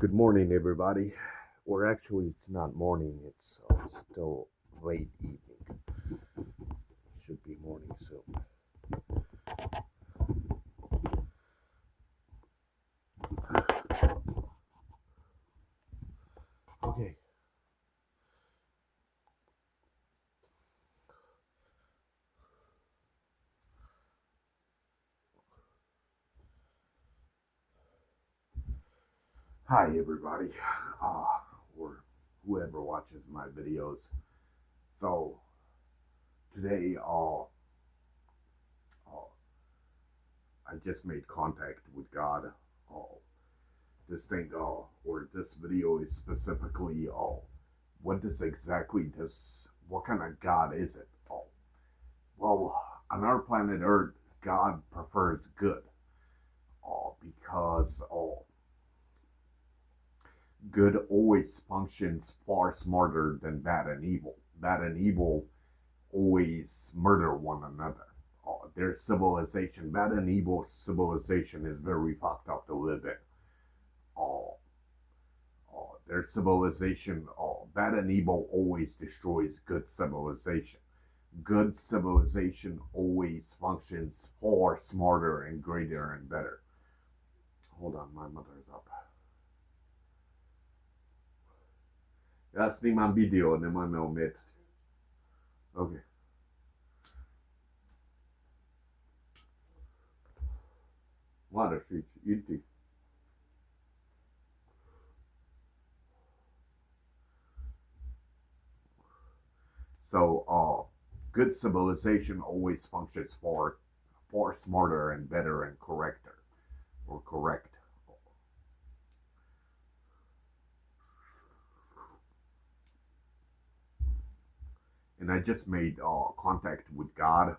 Good morning, everybody. Or actually, it's not morning, it's still late evening. Should be morning soon. Okay. Hi, everybody. Uh, or whoever watches my videos. So, today, I just made contact with God. This thing, or this video is specifically, what does exactly this, what kind of God is it? Well, on our planet Earth, God prefers good, because good always functions far smarter than bad and evil. Bad and evil always murder one another. Their civilization, bad and evil civilization, is very fucked up to live in. Uh, their civilization, bad and evil always destroys good civilization. Good civilization always functions far smarter and greater and better. Hold on, my mother's up. Jasný mám video, nemáme umět. Okay. Mladší, jdi. So, good civilization always functions far smarter and better and correcter, or correct. And I just made contact with God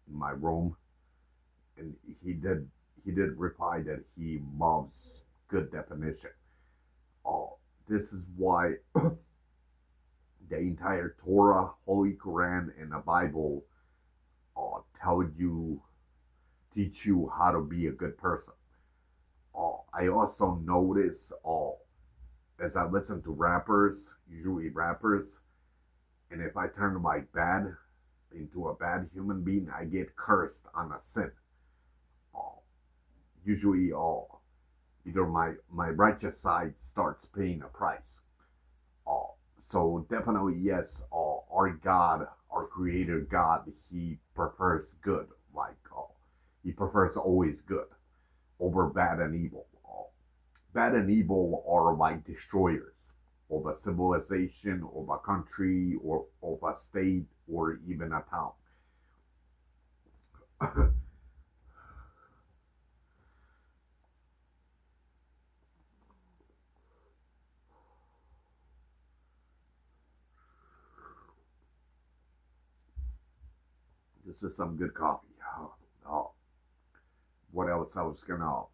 in my room, and he did reply that he loves good definition. Uh, this is why the entire Torah, Holy Quran, and the Bible tell you, teach you how to be a good person. I also notice as I listen to rappers, usually rappers, and if I turn my bad into a bad human being, I get cursed on a sin. Uh, Usually, either my righteous side starts paying a price. So definitely, yes, our God, our Creator God, He prefers good. Like He prefers always good over bad and evil. Bad and evil are like destroyers of a civilization, of a country, or of a state, or even a town. This is some good coffee. What else I was gonna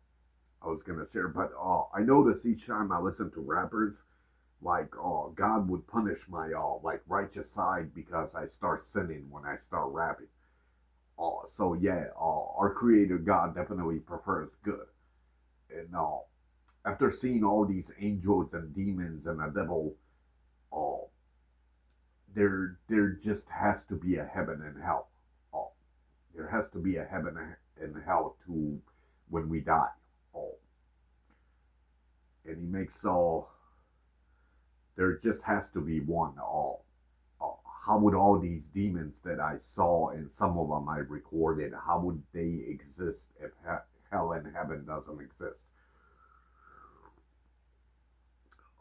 share? But I notice each time I listen to rappers, like God would punish my like righteous side because I start sinning when I start rapping. So yeah, our Creator God definitely prefers good. And after seeing all these angels and demons and a devil, uh, there just has to be a heaven and hell. Uh, there has to be a heaven and hell to when we die. Uh, and he makes there just has to be one. How would all these demons that I saw and some of them I recorded, how would they exist if hell and heaven doesn't exist?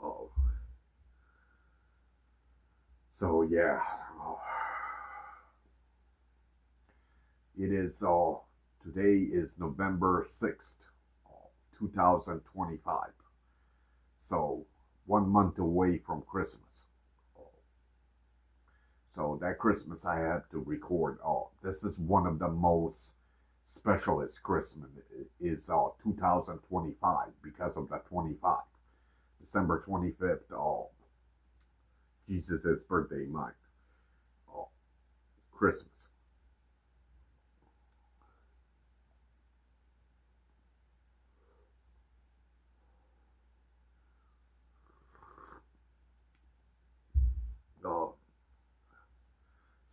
Oh, so yeah, it is. Today is November 6th, 2025. So 1 month away from Christmas. So that Christmas I had to record. This is one of the most specialist Christmas is 2025 because of the 25. December 25th, Jesus' birthday month, Christmas.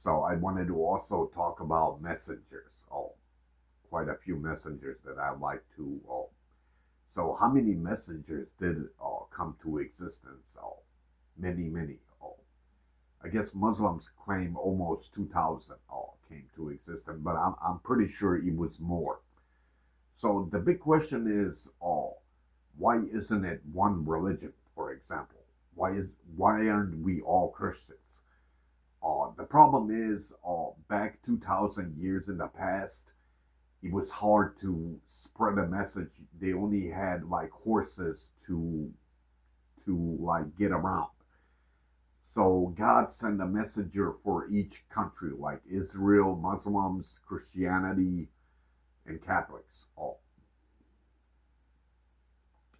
So I wanted to also talk about messengers. Quite a few messengers that I like to. So how many messengers did come to existence? Many, many. I guess Muslims claim almost 2,000 came to existence, but I'm pretty sure it was more. So the big question is, why isn't it one religion, for example? Why aren't we all Christians? The problem is, back 2,000 years in the past, it was hard to spread a message. They only had like horses to like get around. So God sent a messenger for each country, like Israel, Muslims, Christianity, and Catholics. All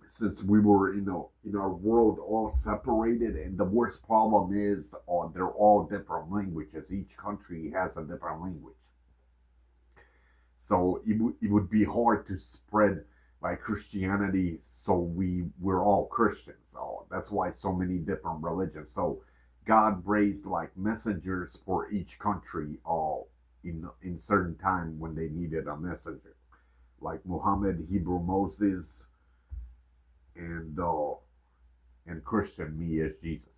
since we were, in our world all separated, and the worst problem is, they're all different languages. Each country has a different language. So it would be hard to spread like Christianity. So we're all Christians. That's why so many different religions. So God raised like messengers for each country, in certain time when they needed a messenger, like Muhammad, Hebrew Moses, and and Christian me as Jesus.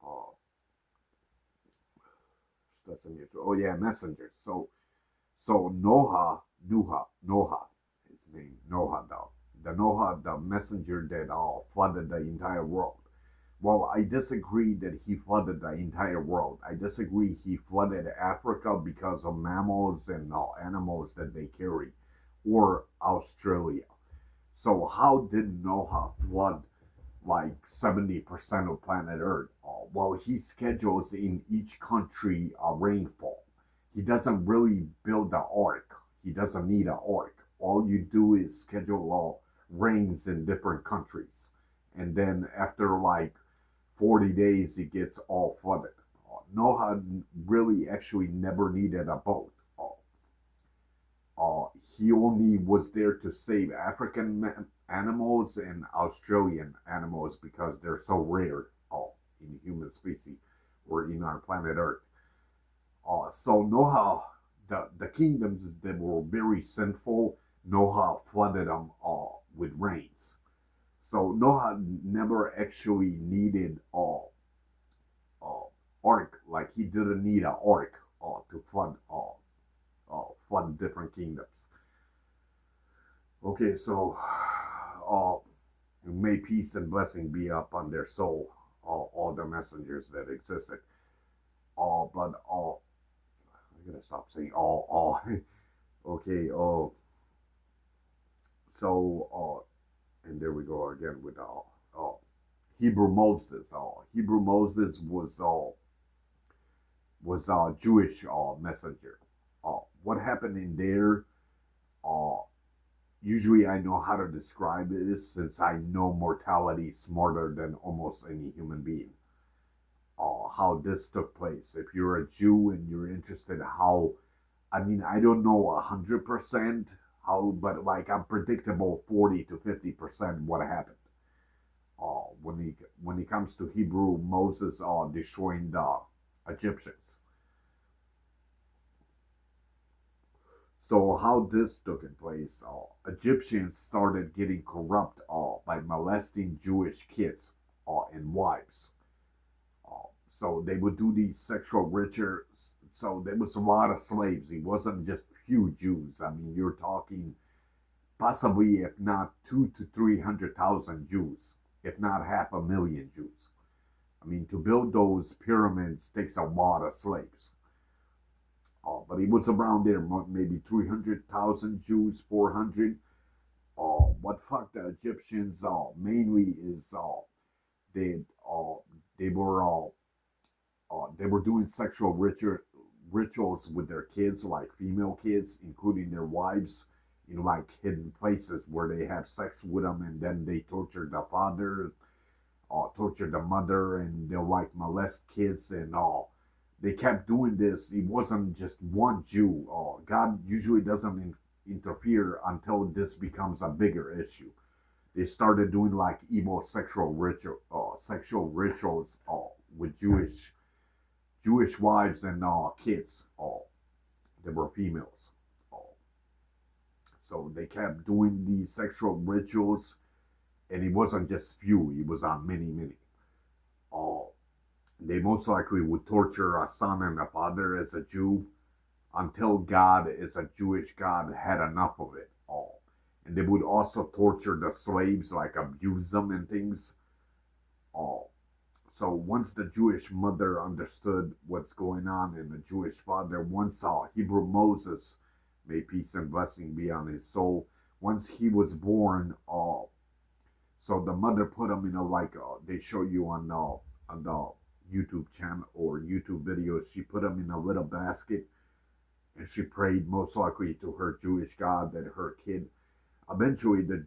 Uh, that's unusual. Oh yeah, messengers. So Noah, his name Noah, the Noah, the messenger that flooded the entire world. Well, I disagree that he flooded the entire world. I disagree he flooded Africa because of mammals and animals that they carry, or Australia. So how did Noah flood like 70% of planet Earth? Well, he schedules in each country a rainfall. He doesn't really build an ark. He doesn't need an ark. All you do is schedule rains in different countries. And then after like 40 days, it gets all flooded. Noah really actually never needed a boat. He only was there to save animals and Australian animals because they're so rare in human species or in our planet Earth. So Noah, the kingdoms that were very sinful, Noah flooded them with rains. So Noah never actually needed uh, ark, like he didn't need an ark to flood different kingdoms. Okay, so uh, may peace and blessing be upon their soul, all the messengers that existed. But I'm gonna stop saying all. Okay. And there we go again with Hebrew Moses. Hebrew Moses was a Jewish messenger. What happened in there? Uh, Usually I know how to describe it since I know mortality smarter than almost any human being. How this took place. If you're a Jew and you're interested how, I mean, I don't know 100% how, but like I'm predictable 40 to 50% what happened. When it comes to Hebrew, Moses destroying the Egyptians. So how this took in place? Egyptians started getting corrupt by molesting Jewish kids and wives. So they would do these sexual rituals. So there was a lot of slaves. It wasn't just few Jews. I mean, you're talking possibly, if not 2 to 300,000 Jews, if not 500,000 Jews. I mean, to build those pyramids takes a lot of slaves. But it was around there, maybe 300,000 Jews, 400. What fucked the Egyptians mainly is they uh, they were they were doing sexual rituals with their kids, like female kids, including their wives, in like hidden places where they have sex with them, and then they tortured the father, tortured the mother, and they'll like molest kids and all. They kept doing this. It wasn't just one Jew. God usually doesn't interfere until this becomes a bigger issue. They started doing like evil sexual rituals with Jewish wives and kids. They were females. Uh, so they kept doing these sexual rituals, and it wasn't just few; it was on many, many. Uh, they most likely would torture a son and a father as a Jew until God, as a Jewish God, had enough of it all. And they would also torture the slaves, like abuse them and things. All. So once the Jewish mother understood what's going on, and the Jewish father, once Hebrew Moses, may peace and blessing be on his soul, once he was born, so the mother put him in a like they show you on the YouTube channel or YouTube videos. She put him in a little basket, and she prayed most likely to her Jewish God that her kid. Eventually, the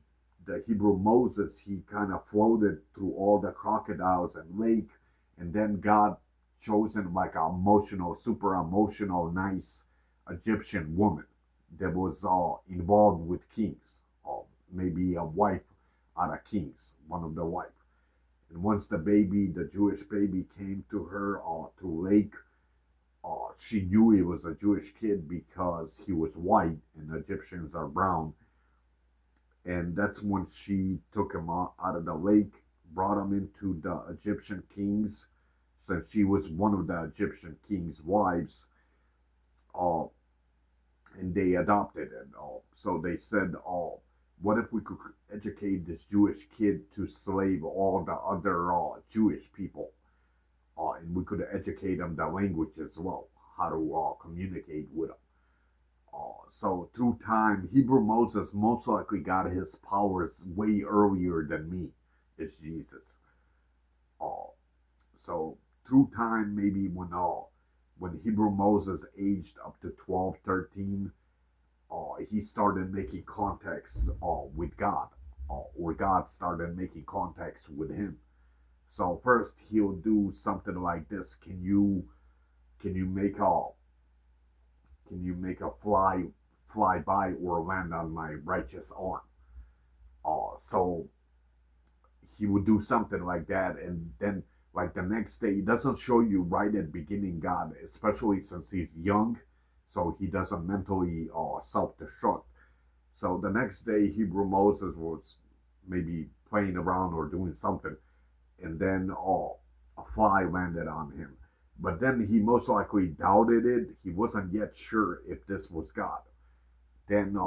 Hebrew Moses, he kind of floated through all the crocodiles and lake, and then God chosen like an emotional, super emotional, nice Egyptian woman that was involved with kings, maybe a wife out of kings, one of the wife. And once the Jewish baby came to her to lake, she knew he was a Jewish kid because he was white and Egyptians are brown. And that's when she took him out of the lake, brought him into the Egyptian kings, since she was one of the Egyptian king's wives, uh, and they adopted it. So they said, what if we could educate this Jewish kid to slave all the other Jewish people? And we could educate them the language as well, how to communicate with them. So through time, Hebrew Moses most likely got his powers way earlier than me, is Jesus. Uh, so through time, maybe when Hebrew Moses aged up to 12, 13, he started making contacts with God, or God started making contacts with him. So first he'll do something like this. Can you make a fly by or land on my righteous arm? So he would do something like that, and then like the next day, he doesn't show you right at the beginning God, especially since he's young, so he doesn't mentally self-destruct. So the next day, Hebrew Moses was maybe playing around or doing something, and then a fly landed on him. But then he most likely doubted it. He wasn't yet sure if this was God. Then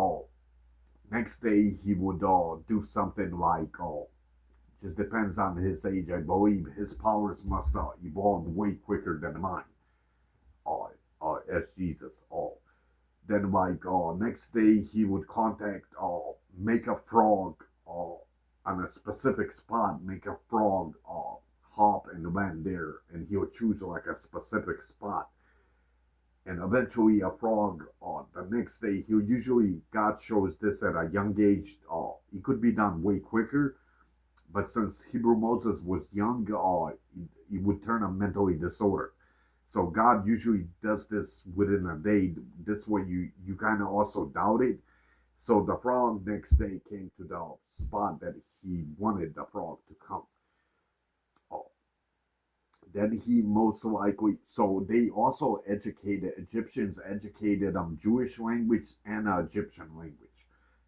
next day he would do something like just depends on his age. I believe his powers must evolve way quicker than mine. Uh, as Jesus. Then like next day he would contact make a frog on a specific spot, make a frog hop and land there, and he would choose like a specific spot. And eventually, a frog the next day, he'll usually, God shows this at a young age. It could be done way quicker, but since Hebrew Moses was young, he would turn a mentally disorder. So God usually does this within a day. This way, you kind of also doubt it. So the frog next day came to the spot that he wanted the frog to come. Oh, then he most likely, so they also educated, Egyptians educated Jewish language and Egyptian language.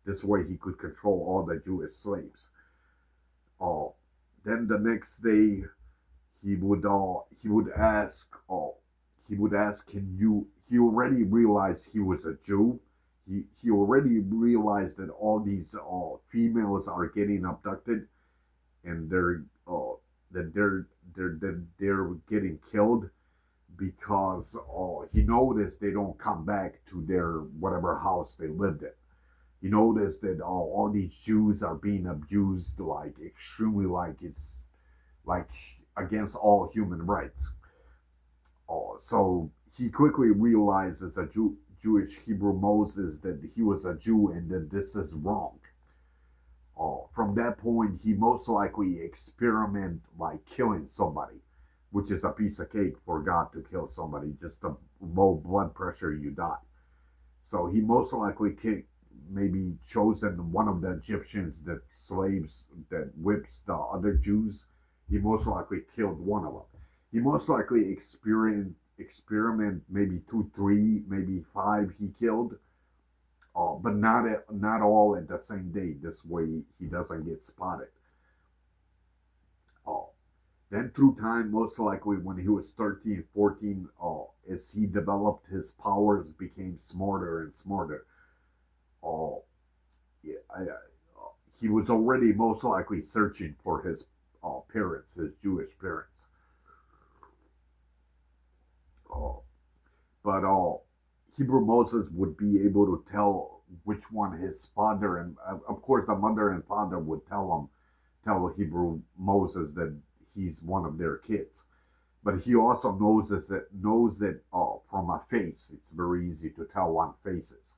This way he could control all the Jewish slaves. Uh, then the next day he would ask can you, he already realized he was a Jew. He already realized that all these females are getting abducted, and that they're getting killed, because he noticed they don't come back to their whatever house they lived in. He noticed that all these Jews are being abused like extremely, like it's like against all human rights. So he quickly realized as a Jewish Hebrew Moses that he was a Jew and that this is wrong. From that point, he most likely experiment like killing somebody, which is a piece of cake for God to kill somebody. Just a low blood pressure, you die. So he most likely maybe chosen one of the Egyptians that slaves that whips the other Jews. He most likely killed one of them. He most likely experiment maybe two, three, maybe five he killed, but not all at the same day. This way he doesn't get spotted. Uh, then through time, most likely when he was 13, 14, as he developed his powers, became smarter and smarter. Uh, yeah, he was already most likely searching for his parents, his Jewish parents. Uh, but Hebrew Moses would be able to tell which one his father and, of course, the mother and father would tell Hebrew Moses that he's one of their kids. But he also knows it from a face. It's very easy to tell on faces.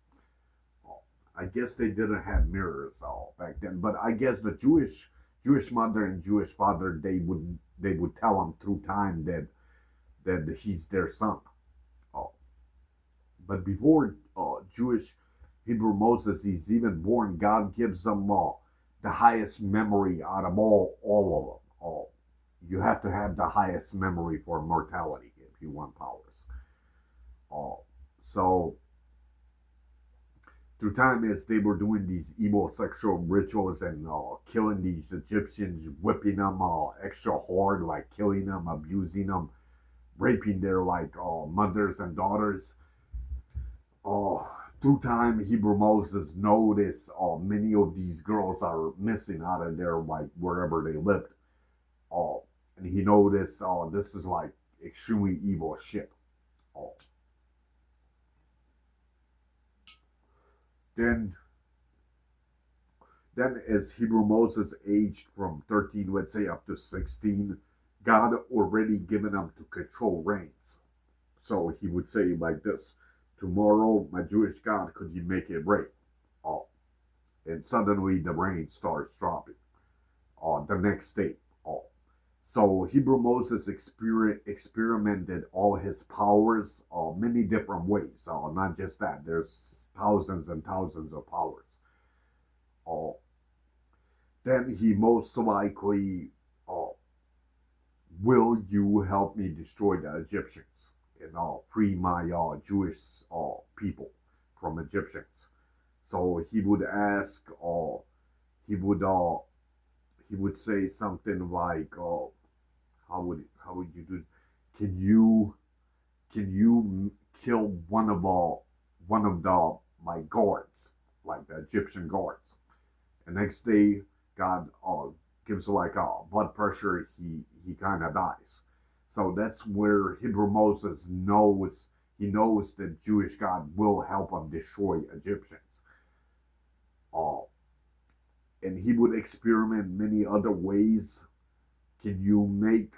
Uh, I guess they didn't have mirrors back then, but I guess the Jewish mother and Jewish father they would tell him through time that he's their son. Uh, but before Jewish Hebrew Moses is even born, God gives them the highest memory out of all of them. You have to have the highest memory for mortality if you want powers. Uh, so through time, as they were doing these evil sexual rituals and killing these Egyptians, whipping them extra hard, like killing them, abusing them, raping their like mothers and daughters. Uh, Through time, Hebrew Moses noticed many of these girls are missing out of their like wherever they lived. Uh, and he noticed this is like extremely evil shit. Uh, then then as Hebrew Moses aged from 13, let's say up to 16, God already given him to control rains. So he would say like this, tomorrow, my Jewish God, could you make it rain? Oh, and suddenly the rain starts dropping. The next day. Oh. So Hebrew Moses experimented all his powers many different ways. Not just that, there's thousands and thousands of powers. Uh, then he most likely, uh, will you help me destroy the Egyptians and free my Jewish people from Egyptians? So he would ask, he would he would say something like, how would you do? Can you can you kill one of the my guards, like the Egyptian guards? And next day, God gives like blood pressure. He kind of dies. So that's where Hebrew Moses knows he knows that Jewish God will help him destroy Egyptians. Uh, and he would experiment many other ways. Can you make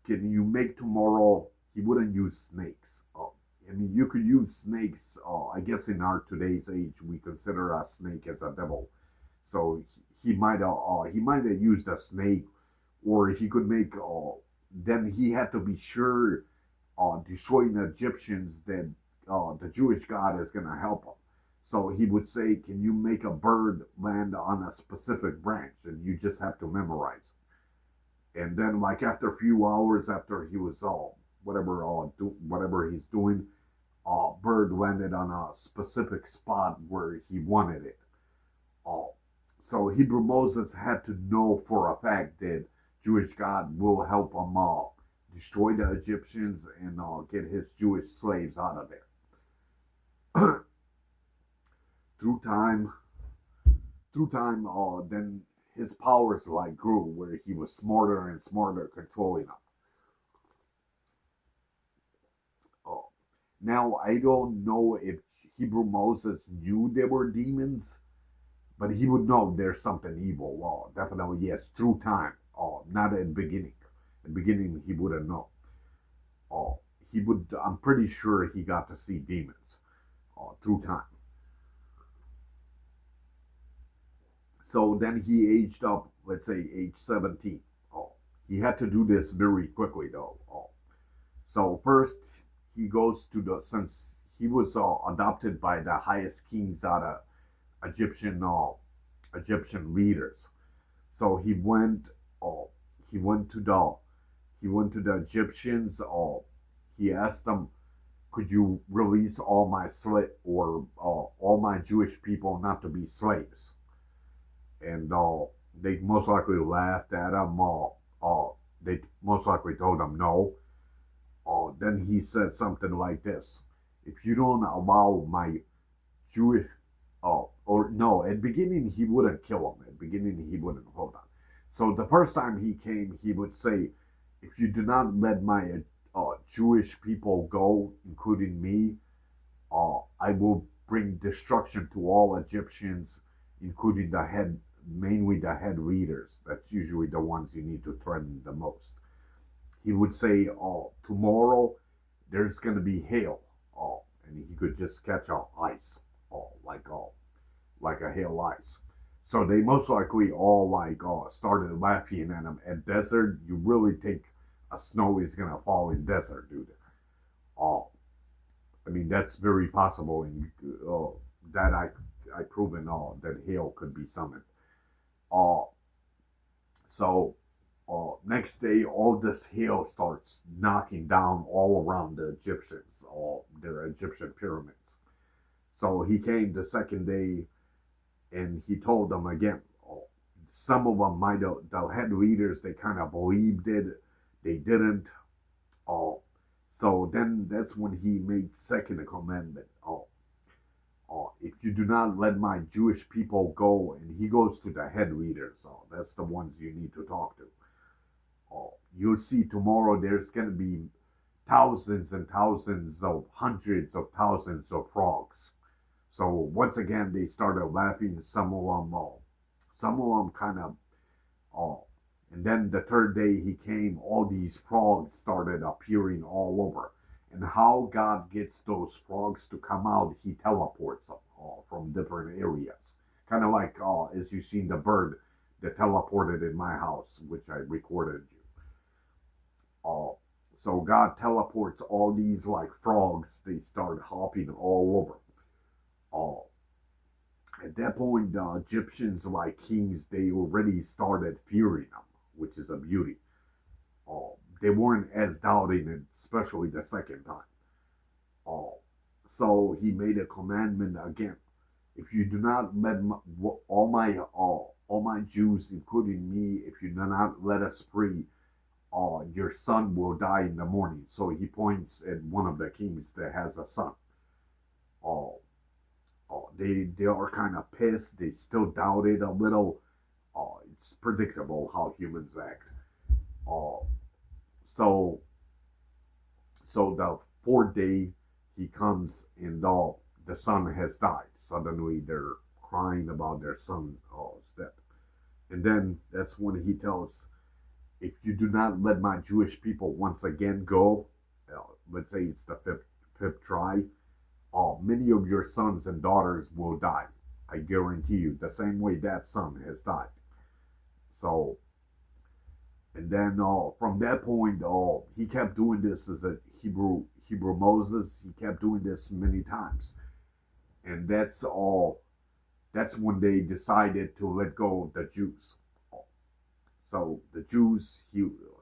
can you make tomorrow? He wouldn't use snakes. I mean, you could use snakes. I guess in our today's age, we consider a snake as a devil. So he might have used a snake, or he could make. Then he had to be sure, destroying the Egyptians, that the Jewish God is going to help him. So he would say, "Can you make a bird land on a specific branch?" And you just have to memorize. And then, like after a few hours, after he was whatever he's doing, bird landed on a specific spot where he wanted it. Uh, so Hebrew Moses had to know for a fact that Jewish God will help him destroy the Egyptians and get his Jewish slaves out of there. through time, then his powers like grew, where he was smarter and smarter controlling them. Uh, Now I don't know if Hebrew Moses knew they were demons, but he would know there's something evil. Definitely yes, through time. Not at the beginning. At the beginning, he wouldn't know. Uh, he would. I'm pretty sure he got to see demons through time. So then he aged up. Let's say age 17. He had to do this very quickly though. So first, he goes to the since he was adopted by the highest kings out of. Egyptian Egyptian leaders. So uh, he went to the he went to the Egyptians. He asked them, "Could you release all my slave or all my Jewish people not to be slaves?" And they most likely laughed at him. They most likely told him no. Then he said something like this: "If you don't allow my Jewish, or no, at the beginning he wouldn't kill him. At the beginning he wouldn't. Hold on. So the first time he came, he would say, if you do not let my Jewish people go, including me, I will bring destruction to all Egyptians, including the head, mainly the head leaders. That's usually the ones you need to threaten the most. He would say, tomorrow there's going to be hail, and he could just catch ice, like a hail ice. So they most likely all started laughing at him. At desert, you really think a snow is gonna fall in desert, dude? Uh, I mean that's very possible, and that I proven that hail could be summoned. Uh, so next day, all this hail starts knocking down all around the Egyptians, all their Egyptian pyramids. So he came the second day and he told them again. Some of them might have, the head leaders, they kind of believed it, they didn't. Uh, so then that's when he made second commandment. If you do not let my Jewish people go, and he goes to the head leaders, that's the ones you need to talk to. You'll see tomorrow there's going to be thousands and thousands of hundreds of thousands of frogs. So once again, they started laughing. Some of them kind of, uh, and then the third day he came, all these frogs started appearing all over. And how God gets those frogs to come out, he teleports them from different areas. Kind of like as you seen the bird that teleported in my house, which I recorded you. Uh, so God teleports all these like frogs. They start hopping all over. Uh, at that point, the Egyptians, like kings, they already started fearing them, which is a beauty. They weren't as doubting it, especially the second time. Uh, so he made a commandment again. If you do not let all my Jews, including me, if you do not let us free, your son will die in the morning. So he points at one of the kings that has a son. Uh, they are kind of pissed. They still doubt it a little. It's predictable how humans act. Uh, so the fourth day he comes and the son has died. Suddenly they're crying about their son death. And then that's when he tells, if you do not let my Jewish people once again go, let's say it's the fifth try, many of your sons and daughters will die. I guarantee you, the same way that son has died. So, and then from that point, he kept doing this as a Hebrew Moses. He kept doing this many times, and that's all. That's when they decided to let go of the Jews. So the Jews,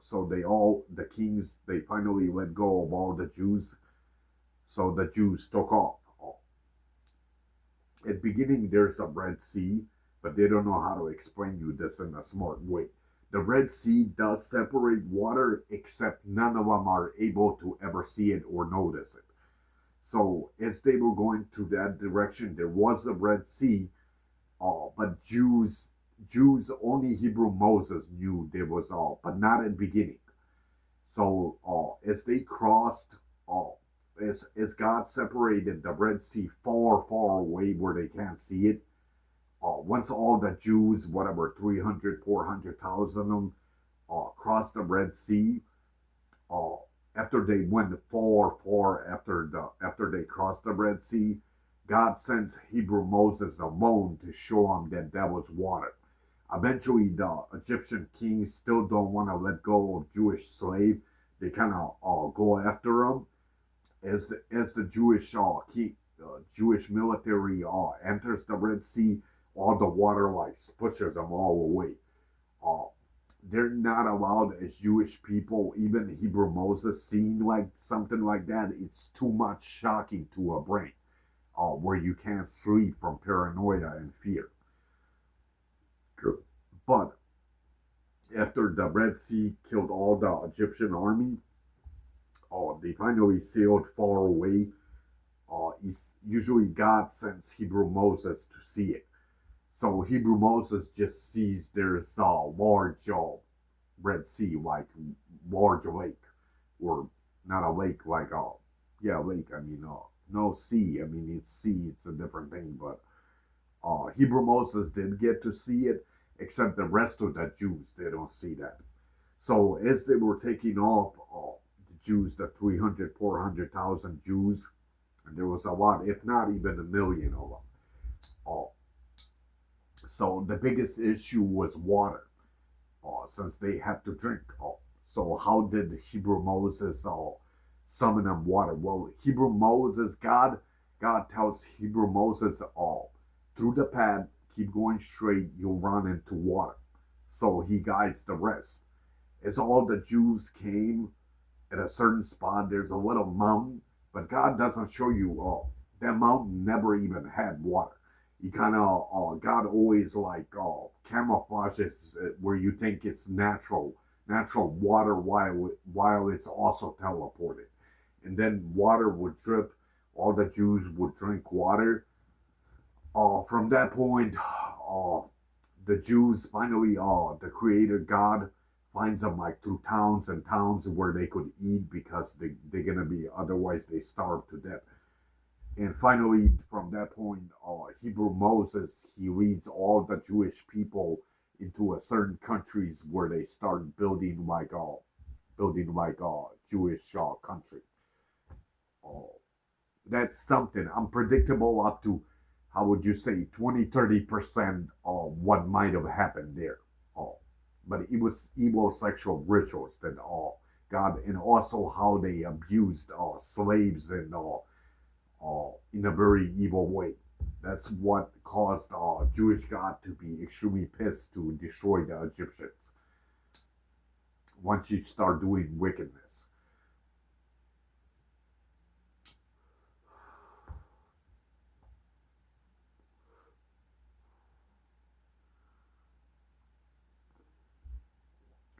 so they all the kings, they finally let go of all the Jews. So the Jews took off. At the beginning, there's a Red Sea, but they don't know how to explain you this in a smart way. The Red Sea does separate water, except none of them are able to ever see it or notice it. So as they were going to that direction, there was a Red Sea, but Jews, only Hebrew Moses knew there was but not at the beginning. So as they crossed, uh, as God separated the Red Sea far, far away where they can't see it, once all the Jews, whatever, 300, 400,000 of them, crossed the Red Sea, uh, after they went far, far after they crossed the Red Sea, God sends Hebrew Moses alone to show them that that was water. Eventually, the Egyptian kings still don't want to let go of Jewish slave. They kind of go after them as the Jewish Jewish military enters the Red Sea, all the water like pushes them all away. Uh, they're not allowed as Jewish people, even Hebrew Moses, seeing like something like that. It's too much shocking to a brain, where you can't sleep from paranoia and fear. But after the Red Sea killed all the Egyptian army, they finally sailed far away. Usually God sends Hebrew Moses to see it. So Hebrew Moses just sees there's a large Red Sea, like large lake, or not a lake, like a yeah lake. I mean, no sea. I mean it's sea. It's a different thing. But Hebrew Moses did get to see it, except the rest of the Jews they don't see that. So as they were taking off, the Jews, the 300, 400,000 Jews, and there was a lot, if not even a million of them. Uh, so the biggest issue was water, since they had to drink. So how did Hebrew Moses summon them water? Well, Hebrew Moses, God tells Hebrew Moses, through the path, keep going straight, you'll run into water. So he guides the rest. As all the Jews came at a certain spot, there's a little mountain, but God doesn't show you that mountain never even had water. He kind of God always like camouflages it where you think it's natural water while it's also teleported, and then water would drip. All the Jews would drink water. From that point, the Jews finally, the Creator God finds them like through towns and towns where they could eat because they're gonna be otherwise they starve to death. And finally, from that point, Hebrew Moses he leads all the Jewish people into a certain countries where they start building like a Jewish country. Uh, that's something unpredictable up to how would you say 20-30% of what might have happened there. Uh, but it was evil sexual rituals that God and also how they abused slaves and in a very evil way. That's what caused Jewish God to be extremely pissed to destroy the Egyptians once you start doing wickedness.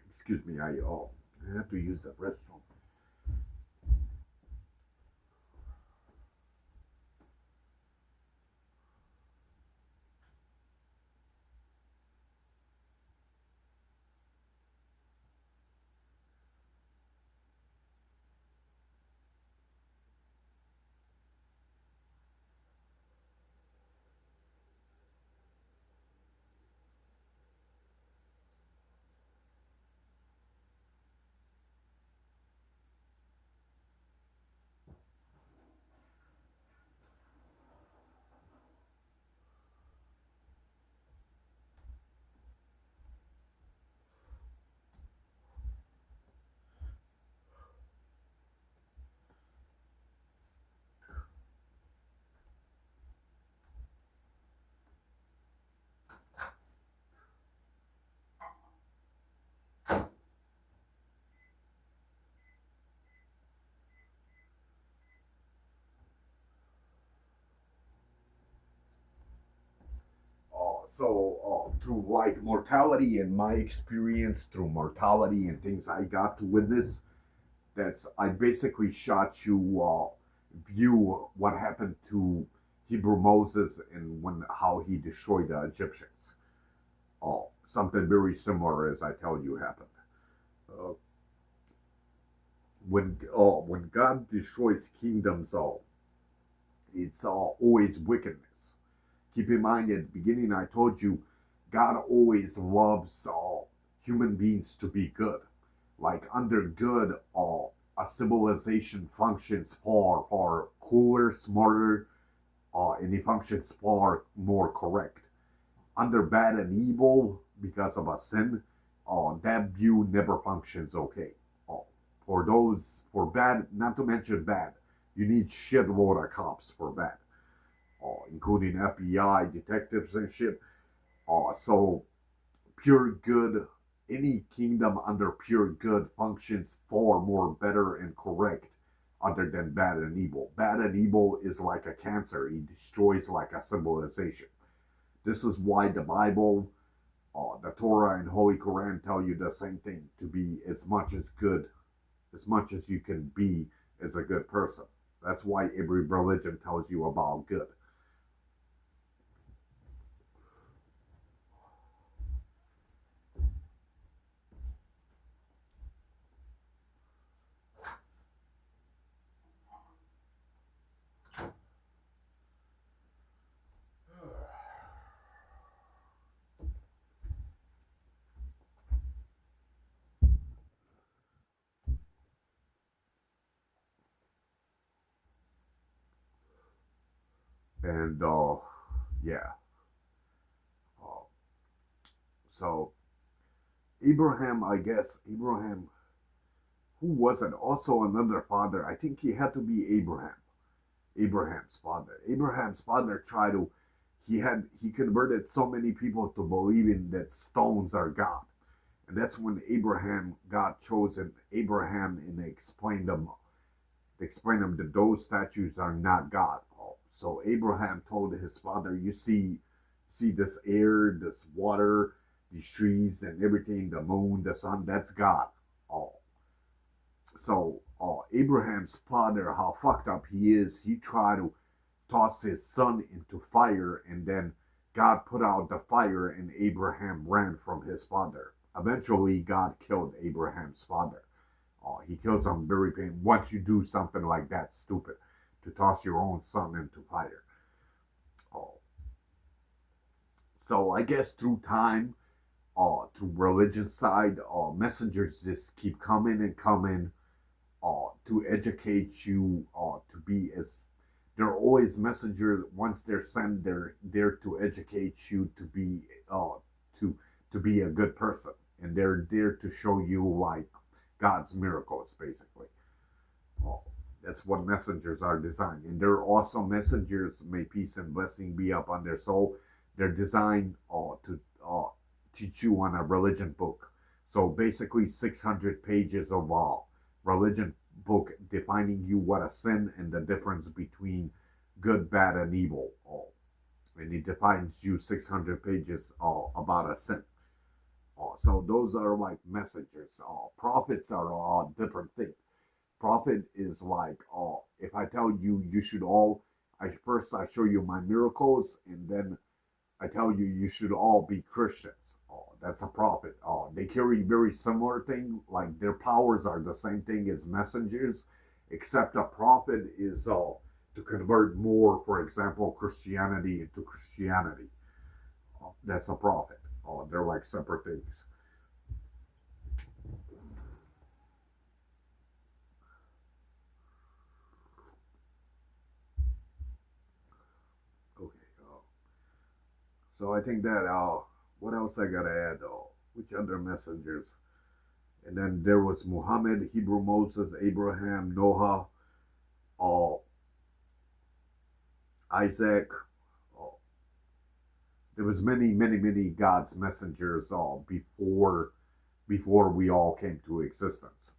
Excuse me, I have to use the restroom. Through like mortality and my experience through mortality and things I got to witness, that's I basically shot you view what happened to Hebrew Moses and when how he destroyed the Egyptians. Something very similar as I tell you happened. Uh, when God destroys kingdoms, it's always wickedness. Keep in mind at the beginning I told you God always loves human beings to be good. Like under good, a civilization functions far cooler, smarter, and it functions far more correct. Under bad and evil, because of a sin, that view never functions okay. Uh, for bad, not to mention bad, you need shitload of cops for bad. including FBI, detectives, and shit. So pure good, any kingdom under pure good functions far more better and correct other than bad and evil. Bad and evil is like a cancer, it destroys like a civilization. This is why the Bible, the Torah, and Holy Quran tell you the same thing, to be as much as good, as much as you can be as a good person. That's why every religion tells you about good. And yeah, uh, so Abraham, I guess Abraham, who was it? Also another father. I think he had to be Abraham. Abraham's father. Abraham's father tried to. He converted so many people to believing that stones are God, and that's when Abraham got chosen. Abraham and explained them that those statues are not God. So Abraham told his father, "You see this air, this water, these trees, and everything, the moon, the sun. That's God." Oh, so Abraham's father, how fucked up he is, he tried to toss his son into fire, and then God put out the fire, and Abraham ran from his father. Eventually, God killed Abraham's father. He kills him very pain. Once you do something like that, stupid, to toss your own son into fire. Oh, so I guess through time, through religion side, messengers just keep coming and coming, to educate you, to be as they're always messengers. Once they're sent, they're there to educate you to be to be a good person, and they're there to show you like God's miracles, basically. Uh, that's what messengers are designed, and they're also messengers. May peace and blessing be upon their soul. They're designed to teach you on a religion book. So basically, 600 pages of religion book defining you what a sin and the difference between good, bad, and evil. And it defines you 600 pages about a sin. So those are like messengers. Prophets are a different thing. Prophet is like, if I tell you you should all, I show you my miracles, and then I tell you you should all be Christians. That's a prophet. They carry very similar thing. Like their powers are the same thing as messengers, except a prophet is to convert more, for example, Christianity into Christianity. That's a prophet. They're like separate things. Okay. So I think that what else I gotta add? Which other messengers? And then there was Muhammad, Hebrew Moses, Abraham, Noah, uh, Isaac. Uh, there was many God's messengers before we all came to existence.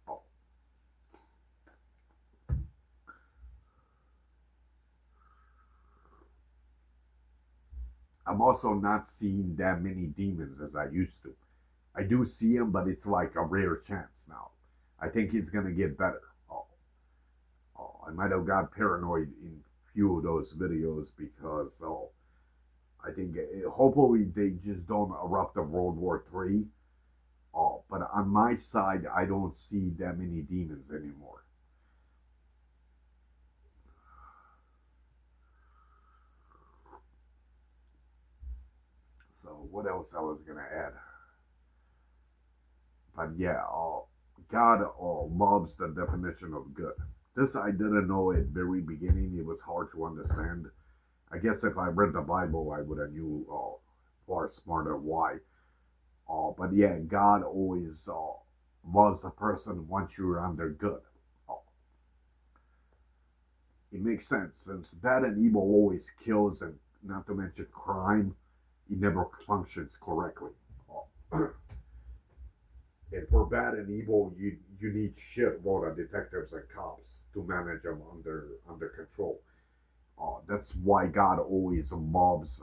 I'm also not seeing that many demons as I used to. I do see them, but it's like a rare chance now. I think it's gonna get better. I might have got paranoid in few of those videos because I think hopefully they just don't erupt a World War III. But on my side, I don't see that many demons anymore. So what else I was gonna add? But yeah, God loves the definition of good. This I didn't know at very beginning. It was hard to understand. I guess if I read the Bible, I would have knew far smarter why. But yeah, God always loves a person once you're under good. Uh, it makes sense since bad and evil always kills, and not to mention crime, it never functions correctly. And for bad and evil, you need shitload of detectives and cops to manage them under control. That's why God always mobs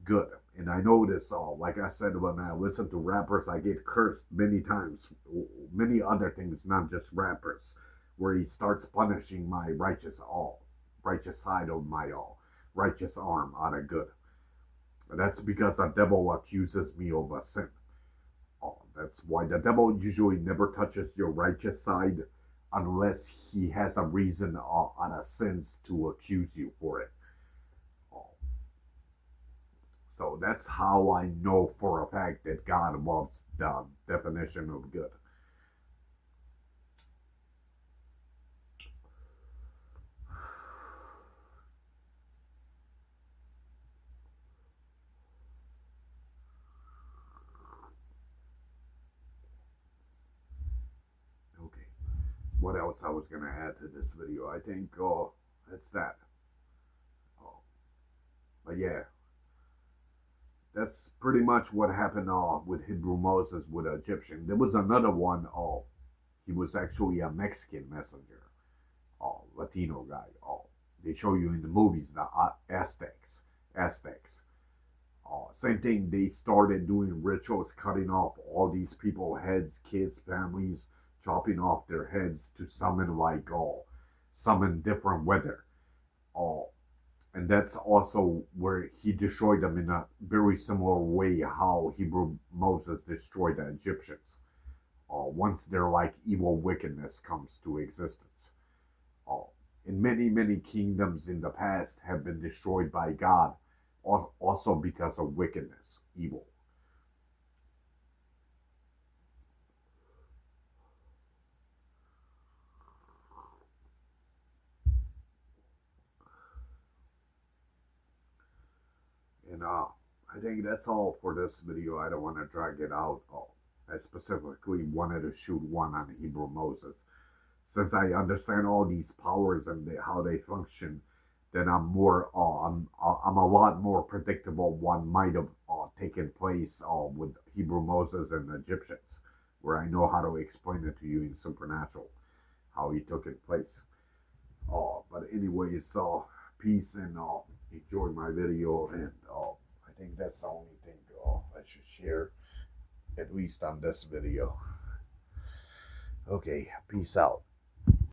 good. And I know this, like I said, when I listen to rappers, I get cursed many times. Many other things, not just rappers, where he starts punishing my righteous side of my righteous arm out of good. And that's because the devil accuses me of a sin. That's why the devil usually never touches your righteous side unless he has a reason and a sense to accuse you for it. So that's how I know for a fact that God loves the definition of good. Okay, what else I was gonna add to this video? I think that's that. Oh, but yeah, that's pretty much what happened with Hebrew Moses with Egyptian. There was another one. He was actually a Mexican messenger, Latino guy. They show you in the movies the Aztecs. Same thing. They started doing rituals, cutting off all these people heads, kids, families, chopping off their heads to summon different weather. Uh, and that's also where he destroyed them in a very similar way how Hebrew Moses destroyed the Egyptians. Once their evil wickedness comes to existence. Uh, and many kingdoms in the past have been destroyed by God, also because of wickedness, evil. And I think that's all for this video. I don't want to drag it out. I specifically wanted to shoot one on Hebrew Moses. Since I understand all these powers and how they function, then I'm a lot more predictable. One might have taken place with Hebrew Moses and the Egyptians, where I know how to explain it to you in Supernatural, how he took it place. But anyways, peace and enjoy my video, and I think that's the only thing I should share, at least on this video. Okay, peace out.